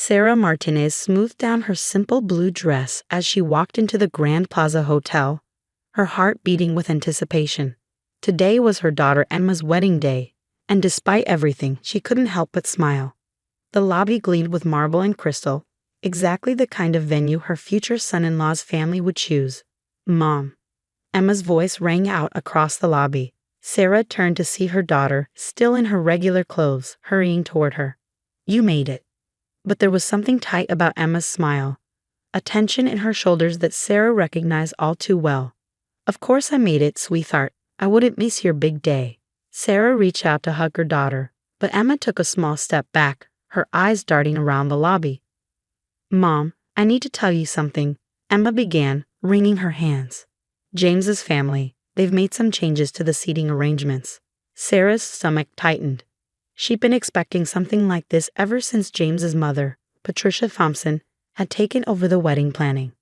Sarah Martinez smoothed down her simple blue dress as she walked into the Grand Plaza Hotel, her heart beating with anticipation. Today was her daughter Emma's wedding day, and despite everything, she couldn't help but smile. The lobby gleamed with marble and crystal, exactly the kind of venue her future son-in-law's family would choose. "Mom." Emma's voice rang out across the lobby. Sarah turned to see her daughter, still in her regular clothes, hurrying toward her. "You made it." But there was something tight about Emma's smile, a tension in her shoulders that Sarah recognized all too well. "Of course I made it, sweetheart. I wouldn't miss your big day." Sarah reached out to hug her daughter, but Emma took a small step back, her eyes darting around the lobby. "Mom, I need to tell you something," Emma began, wringing her hands. "James's family, they've made some changes to the seating arrangements." Sarah's stomach tightened. She'd been expecting something like this ever since James's mother, Patricia Thompson, had taken over the wedding planning.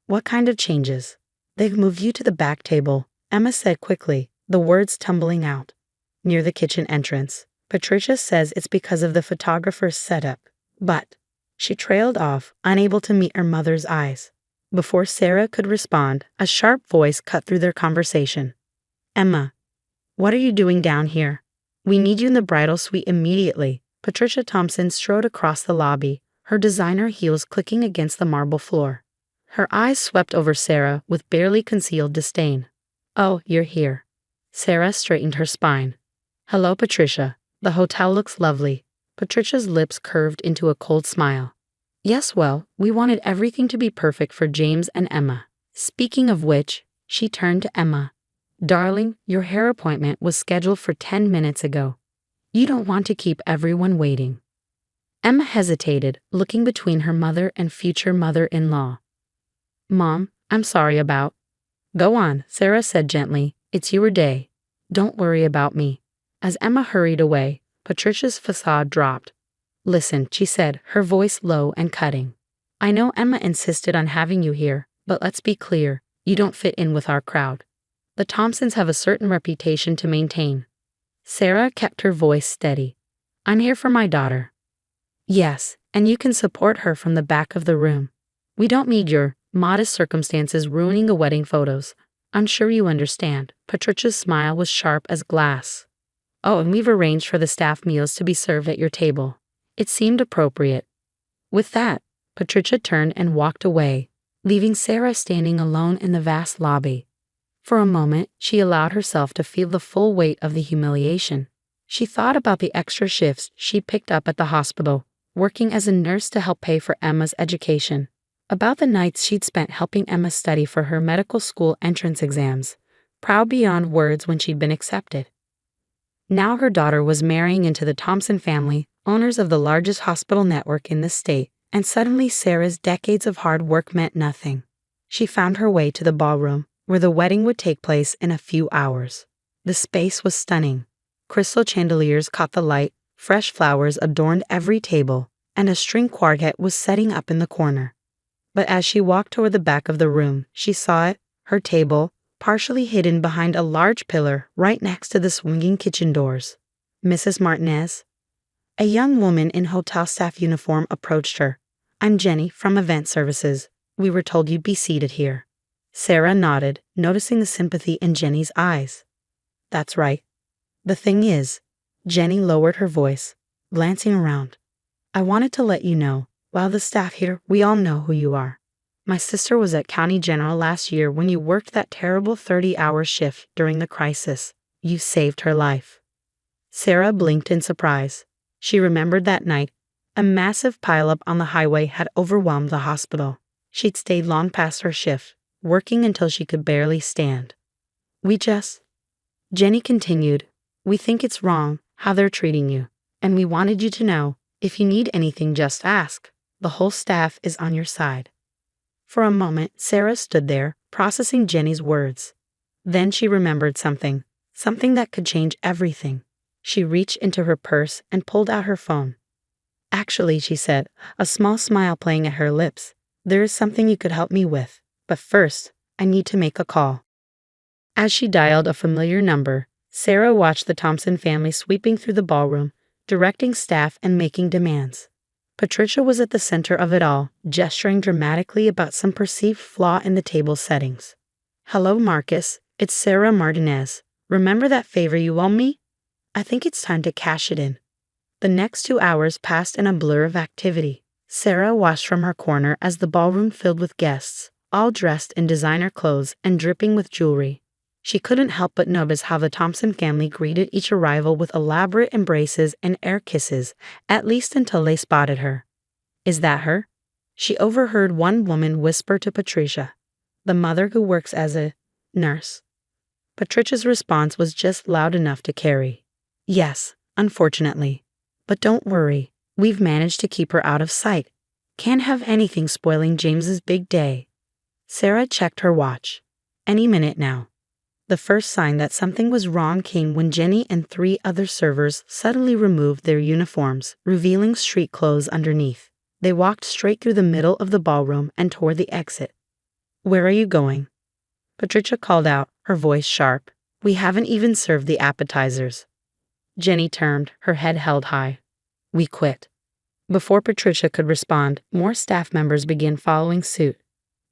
"What kind of changes?" "They've moved you to the back table," Emma said quickly, the words tumbling out. "Near the kitchen entrance. Patricia says it's because of the photographer's setup, but—" She trailed off, unable to meet her mother's eyes. Before Sarah could respond, a sharp voice cut through their conversation. "Emma, what are you doing down here? We need you in the bridal suite immediately." Patricia Thompson strode across the lobby, her designer heels clicking against the marble floor. Her eyes swept over Sarah with barely concealed disdain. "Oh, you're here." Sarah straightened her spine. "Hello, Patricia. The hotel looks lovely." Patricia's lips curved into a cold smile. "Yes, well, we wanted everything to be perfect for James and Emma." Speaking of which, she turned to Emma. "Darling, your hair appointment was scheduled for 10 minutes ago. You don't want to keep everyone waiting." Emma hesitated, looking between her mother and future mother-in-law. "Mom, I'm sorry about—" "Go on," Sarah said gently. "It's your day. Don't worry about me." As Emma hurried away, Patricia's facade dropped. "Listen," she said, her voice low and cutting. "I know Emma insisted on having you here, but let's be clear, you don't fit in with our crowd. The Thompsons have a certain reputation to maintain." Sarah kept her voice steady. "I'm here for my daughter." "Yes, and you can support her from the back of the room. We don't need your modest circumstances ruining the wedding photos. I'm sure you understand." Patricia's smile was sharp as glass. "Oh, and we've arranged for the staff meals to be served at your table." It seemed appropriate. With that, Patricia turned and walked away, leaving Sarah standing alone in the vast lobby. For a moment, she allowed herself to feel the full weight of the humiliation. She thought about the extra shifts she picked up at the hospital, working as a nurse to help pay for Emma's education. About the nights she'd spent helping Emma study for her medical school entrance exams, proud beyond words when she'd been accepted. Now her daughter was marrying into the Thompson family, owners of the largest hospital network in the state, and suddenly Sarah's decades of hard work meant nothing. She found her way to the ballroom, where the wedding would take place in a few hours. The space was stunning. Crystal chandeliers caught the light, fresh flowers adorned every table, and a string quartet was setting up in the corner. But as she walked toward the back of the room, she saw it, her table, partially hidden behind a large pillar right next to the swinging kitchen doors. "Mrs. Martinez?" A young woman in hotel staff uniform approached her. "I'm Jenny from Event Services. We were told you'd be seated here." Sarah nodded, noticing the sympathy in Jenny's eyes. "That's right. The thing is," Jenny lowered her voice, glancing around, "I wanted to let you know, while the staff here, we all know who you are. My sister was at County General last year when you worked that terrible 30-hour shift during the crisis. You saved her life." Sarah blinked in surprise. She remembered that night. A massive pileup on the highway had overwhelmed the hospital. She'd stayed long past her shift, working until she could barely stand. Jenny continued, "We think it's wrong how they're treating you, and we wanted you to know, if you need anything, just ask. The whole staff is on your side." For a moment, Sarah stood there, processing Jenny's words. Then she remembered something that could change everything. She reached into her purse and pulled out her phone. "Actually," she said, a small smile playing at her lips, "there is something you could help me with. But first, I need to make a call." As she dialed a familiar number, Sarah watched the Thompson family sweeping through the ballroom, directing staff and making demands. Patricia was at the center of it all, gesturing dramatically about some perceived flaw in the table settings. "Hello, Marcus. It's Sarah Martinez. Remember that favor you owe me? I think it's time to cash it in." The next 2 hours passed in a blur of activity. Sarah watched from her corner as the ballroom filled with guests, all dressed in designer clothes and dripping with jewelry. She couldn't help but notice how the Thompson family greeted each arrival with elaborate embraces and air kisses, at least until they spotted her. "Is that her?" She overheard one woman whisper to Patricia, "The mother who works as a nurse." Patricia's response was just loud enough to carry. "Yes, unfortunately. But don't worry, we've managed to keep her out of sight. Can't have anything spoiling James's big day." Sarah checked her watch. Any minute now. The first sign that something was wrong came when Jenny and 3 other servers suddenly removed their uniforms, revealing street clothes underneath. They walked straight through the middle of the ballroom and toward the exit. "Where are you going?" Patricia called out, her voice sharp. "We haven't even served the appetizers." Jenny turned, her head held high. "We quit." Before Patricia could respond, more staff members began following suit.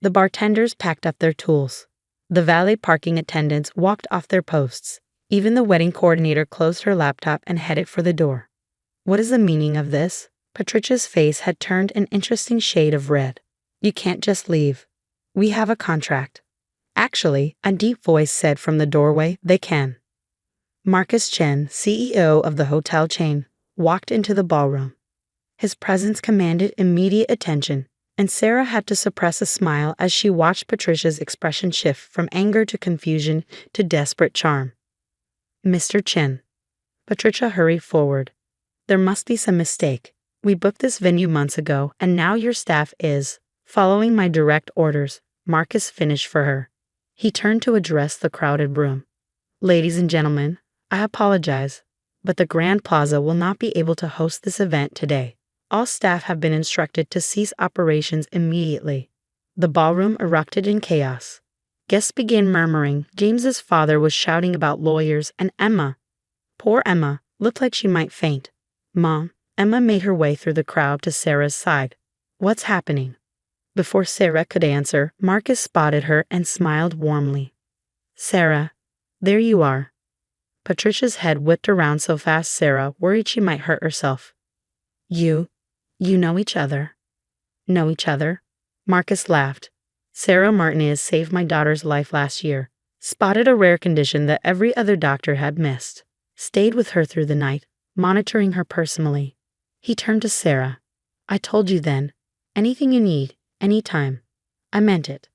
The bartenders packed up their tools. The valet parking attendants walked off their posts. Even the wedding coordinator closed her laptop and headed for the door. "What is the meaning of this?" Patricia's face had turned an interesting shade of red. "You can't just leave. We have a contract." "Actually," a deep voice said from the doorway, "they can." Marcus Chen, CEO of the hotel chain, walked into the ballroom. His presence commanded immediate attention, and Sarah had to suppress a smile as she watched Patricia's expression shift from anger to confusion to desperate charm. "Mr. Chen." Patricia hurried forward. "There must be some mistake. We booked this venue months ago, and now your staff is following my direct orders." Marcus finished for her. He turned to address the crowded room. "Ladies and gentlemen, I apologize, but the Grand Plaza will not be able to host this event today. All staff have been instructed to cease operations immediately." The ballroom erupted in chaos. Guests began murmuring. James's father was shouting about lawyers, and Emma, poor Emma, looked like she might faint. "Mom," Emma made her way through the crowd to Sarah's side. "What's happening?" Before Sarah could answer, Marcus spotted her and smiled warmly. "Sarah, there you are." Patricia's head whipped around so fast Sarah worried she might hurt herself. You know each other." "Know each other?" Marcus laughed. "Sarah Martinez saved my daughter's life last year. Spotted a rare condition that every other doctor had missed. Stayed with her through the night, monitoring her personally." He turned to Sarah. "I told you then. Anything you need, anytime." I meant it.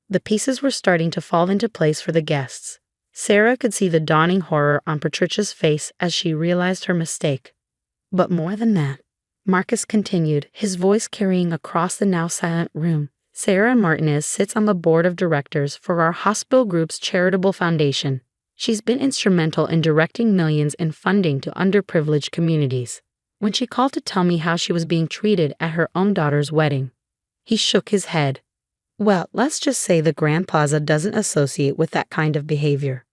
The pieces were starting to fall into place for the guests. Sarah could see the dawning horror on Patricia's face as she realized her mistake. "But more than that," Marcus continued, his voice carrying across the now silent room. "Sarah Martinez sits on the board of directors for our hospital group's charitable foundation. She's been instrumental in directing millions in funding to underprivileged communities. When she called to tell me how she was being treated at her own daughter's wedding." He shook his head. "Well, let's just say the Grand Plaza doesn't associate with that kind of behavior."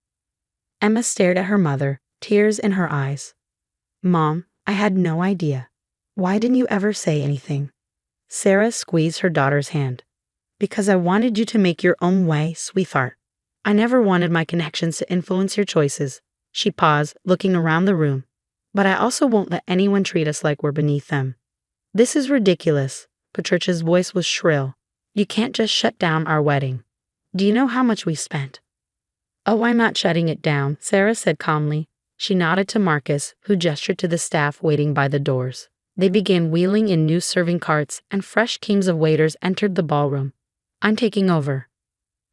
Emma stared at her mother, tears in her eyes. "Mom, I had no idea. Why didn't you ever say anything?" Sarah squeezed her daughter's hand. "Because I wanted you to make your own way, sweetheart. I never wanted my connections to influence your choices." She paused, looking around the room. "But I also won't let anyone treat us like we're beneath them." "This is ridiculous." Patricia's voice was shrill. "You can't just shut down our wedding. Do you know how much we spent?" "Oh, I'm not shutting it down," Sarah said calmly. She nodded to Marcus, who gestured to the staff waiting by the doors. They began wheeling in new serving carts, and fresh teams of waiters entered the ballroom. "I'm taking over."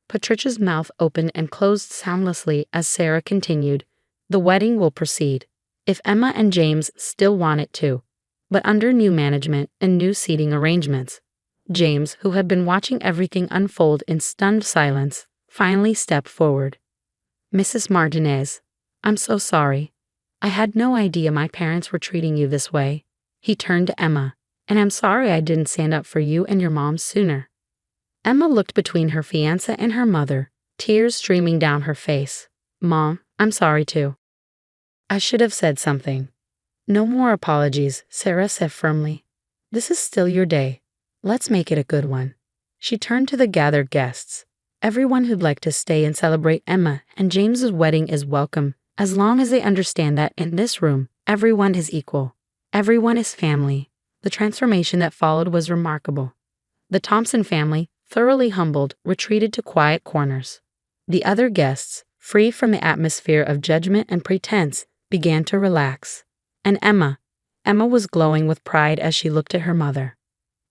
Patricia's mouth opened and closed soundlessly as Sarah continued. "The wedding will proceed, if Emma and James still want it to, but under new management and new seating arrangements." James, who had been watching everything unfold in stunned silence, finally stepped forward. "Mrs. Martinez, I'm so sorry. I had no idea my parents were treating you this way." He turned to Emma. "And I'm sorry I didn't stand up for you and your mom sooner." Emma looked between her fiancé and her mother, tears streaming down her face. "Mom, I'm sorry too. I should have said something." "No more apologies," Sarah said firmly. This is still your day. Let's make it a good one. She turned to the gathered guests. Everyone who'd like to stay and celebrate Emma and James's wedding is welcome, as long as they understand that in this room, everyone is equal. Everyone is family. The transformation that followed was remarkable. The Thompson family, thoroughly humbled, retreated to quiet corners. The other guests, free from the atmosphere of judgment and pretense, began to relax. And Emma was glowing with pride as she looked at her mother.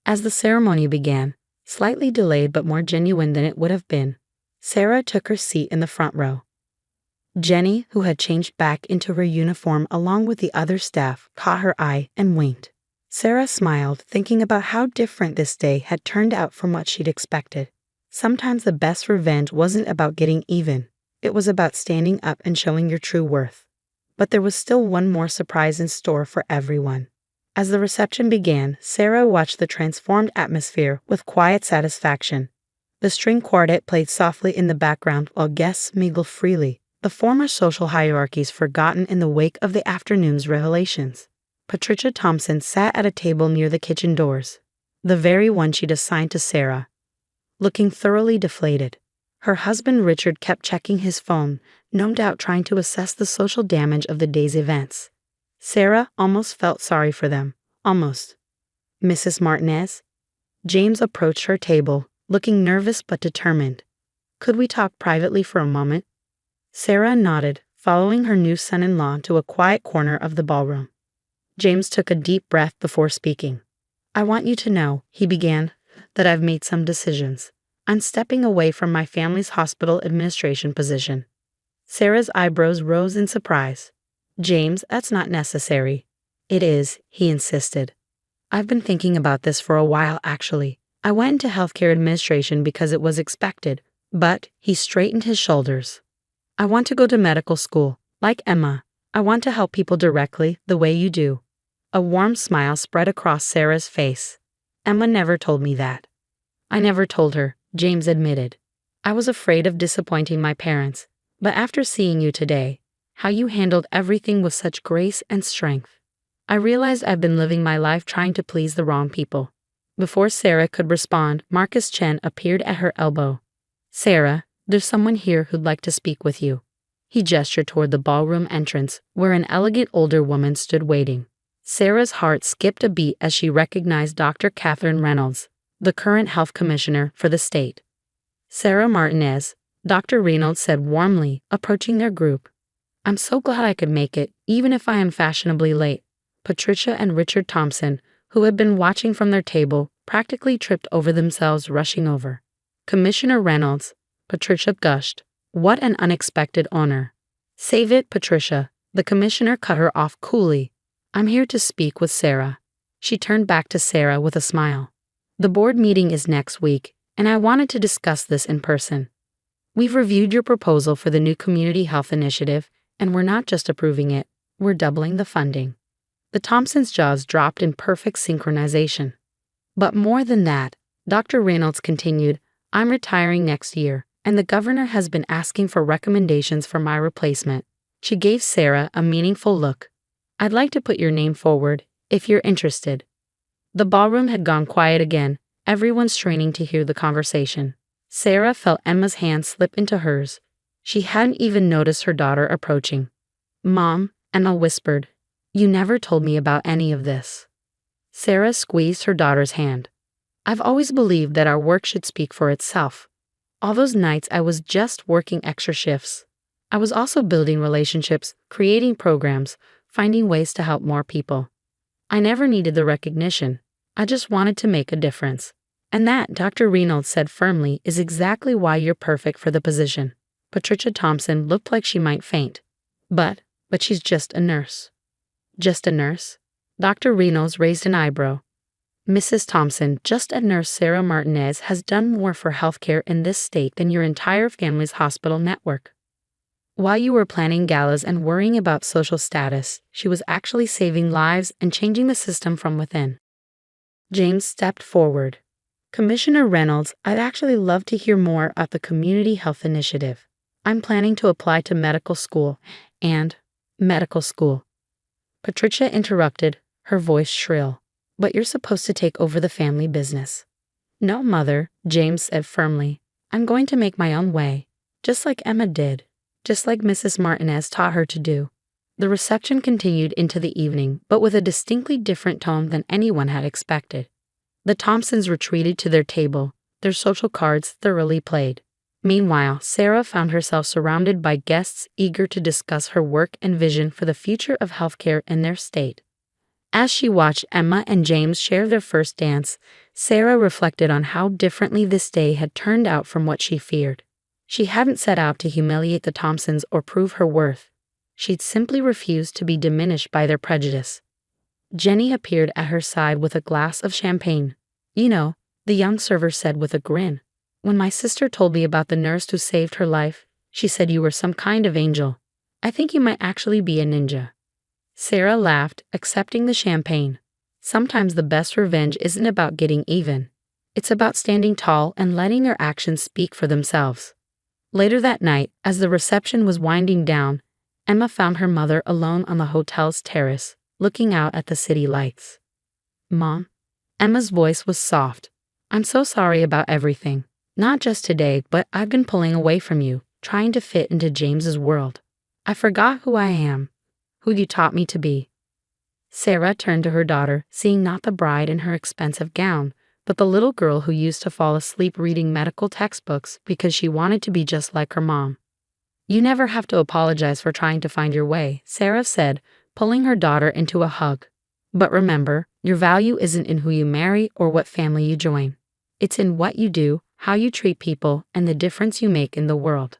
As the ceremony began, slightly delayed but more genuine than it would have been, Sarah took her seat in the front row. Jenny, who had changed back into her uniform along with the other staff, caught her eye and winked. Sarah smiled, thinking about how different this day had turned out from what she'd expected. Sometimes the best revenge wasn't about getting even. It was about standing up and showing your true worth. But there was still one more surprise in store for everyone. As the reception began, Sarah watched the transformed atmosphere with quiet satisfaction. The string quartet played softly in the background while guests mingled freely, the former social hierarchies forgotten in the wake of the afternoon's revelations. Patricia Thompson sat at a table near the kitchen doors, the very one she'd assigned to Sarah, looking thoroughly deflated. Her husband Richard kept checking his phone, no doubt trying to assess the social damage of the day's events. Sarah almost felt sorry for them. Almost. Mrs. Martinez? James approached her table, looking nervous but determined. Could we talk privately for a moment? Sarah nodded, following her new son-in-law to a quiet corner of the ballroom. James took a deep breath before speaking. I want you to know, he began, that I've made some decisions. I'm stepping away from my family's hospital administration position. Sarah's eyebrows rose in surprise. James, that's not necessary. It is, he insisted. I've been thinking about this for a while, actually. I went into healthcare administration because it was expected, but he straightened his shoulders. I want to go to medical school, like Emma. I want to help people directly, the way you do. A warm smile spread across Sarah's face. Emma never told me that. I never told her, James admitted. I was afraid of disappointing my parents, but after seeing you today, how you handled everything with such grace and strength, I realized I've been living my life trying to please the wrong people. Before Sarah could respond, Marcus Chen appeared at her elbow. Sarah, there's someone here who'd like to speak with you. He gestured toward the ballroom entrance, where an elegant older woman stood waiting. Sarah's heart skipped a beat as she recognized Dr. Catherine Reynolds, the current health commissioner for the state. Sarah Martinez, Dr. Reynolds said warmly, approaching their group. I'm so glad I could make it, even if I am fashionably late. Patricia and Richard Thompson, who had been watching from their table, practically tripped over themselves rushing over. Commissioner Reynolds, Patricia gushed. What an unexpected honor. Save it, Patricia. The commissioner cut her off coolly. I'm here to speak with Sarah. She turned back to Sarah with a smile. The board meeting is next week, and I wanted to discuss this in person. We've reviewed your proposal for the new community health initiative, and we're not just approving it, we're doubling the funding. The Thompsons' jaws dropped in perfect synchronization. But more than that, Dr. Reynolds continued, I'm retiring next year, and the governor has been asking for recommendations for my replacement. She gave Sarah a meaningful look. I'd like to put your name forward, if you're interested. The ballroom had gone quiet again, everyone straining to hear the conversation. Sarah felt Emma's hand slip into hers. She hadn't even noticed her daughter approaching. Mom, Emma whispered, you never told me about any of this. Sarah squeezed her daughter's hand. I've always believed that our work should speak for itself. All those nights I was just working extra shifts. I was also building relationships, creating programs, finding ways to help more people. I never needed the recognition. I just wanted to make a difference. And that, Dr. Reynolds said firmly, is exactly why you're perfect for the position. Patricia Thompson looked like she might faint. But she's just a nurse. Just a nurse? Dr. Reynolds raised an eyebrow. Mrs. Thompson, just a nurse. Sarah Martinez has done more for healthcare in this state than your entire family's hospital network. While you were planning galas and worrying about social status, she was actually saving lives and changing the system from within. James stepped forward. Commissioner Reynolds, I'd actually love to hear more about the Community Health Initiative. I'm planning to apply to medical school. Medical school. Patricia interrupted, her voice shrill. but you're supposed to take over the family business." "No, Mother," James said firmly. "I'm going to make my own way, just like Emma did, just like Mrs. Martinez taught her to do." The reception continued into the evening, but with a distinctly different tone than anyone had expected. The Thompsons retreated to their table, their social cards thoroughly played. Meanwhile, Sarah found herself surrounded by guests eager to discuss her work and vision for the future of healthcare in their state. As she watched Emma and James share their first dance, Sarah reflected on how differently this day had turned out from what she feared. She hadn't set out to humiliate the Thompsons or prove her worth. She'd simply refused to be diminished by their prejudice. Jenny appeared at her side with a glass of champagne. "You know," the young server said with a grin, "when my sister told me about the nurse who saved her life, she said you were some kind of angel. I think you might actually be a ninja." Sarah laughed, accepting the champagne. Sometimes the best revenge isn't about getting even. It's about standing tall and letting your actions speak for themselves. Later that night, as the reception was winding down, Emma found her mother alone on the hotel's terrace, looking out at the city lights. "Mom?" Emma's voice was soft. "I'm so sorry about everything. Not just today, but I've been pulling away from you, trying to fit into James's world. I forgot who I am, who you taught me to be." Sarah turned to her daughter, seeing not the bride in her expensive gown, but the little girl who used to fall asleep reading medical textbooks because she wanted to be just like her mom. "You never have to apologize for trying to find your way," Sarah said, pulling her daughter into a hug. "But remember, your value isn't in who you marry or what family you join. It's in what you do, how you treat people, and the difference you make in the world."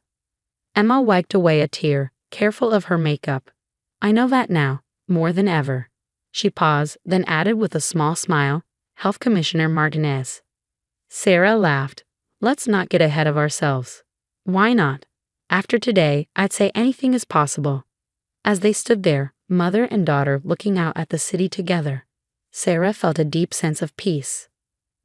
Emma wiped away a tear, careful of her makeup. "I know that now, more than ever." She paused, then added with a small smile, "Health Commissioner Martinez." Sarah laughed. "Let's not get ahead of ourselves." "Why not? After today, I'd say anything is possible." As they stood there, mother and daughter looking out at the city together, Sarah felt a deep sense of peace.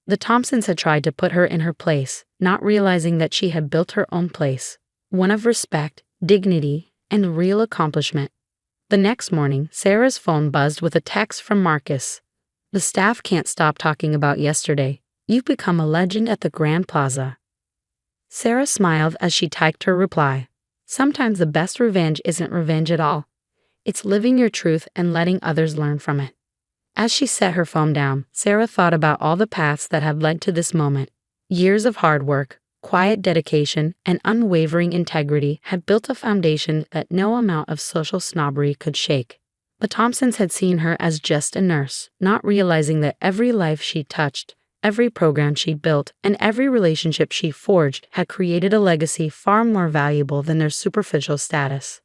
The Thompsons had tried to put her in her place, not realizing that she had built her own place, one of respect, dignity, and real accomplishment. The next morning, Sarah's phone buzzed with a text from Marcus. "The staff can't stop talking about yesterday. You've become a legend at the Grand Plaza." Sarah smiled as she typed her reply. Sometimes the best revenge isn't revenge at all. It's living your truth and letting others learn from it. As she set her phone down, Sarah thought about all the paths that had led to this moment. Years of hard work, quiet dedication, and unwavering integrity had built a foundation that no amount of social snobbery could shake. The Thompsons had seen her as just a nurse, not realizing that every life she touched, every program she built, and every relationship she forged had created a legacy far more valuable than their superficial status.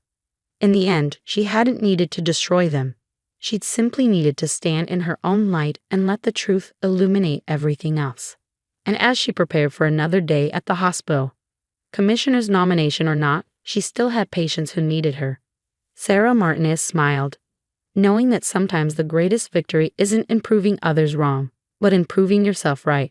In the end, she hadn't needed to destroy them. She'd simply needed to stand in her own light and let the truth illuminate everything else. And as she prepared for another day at the hospital, commissioner's nomination or not, she still had patients who needed her. Sarah Martinez smiled, knowing that sometimes the greatest victory isn't in proving others wrong, but in proving yourself right.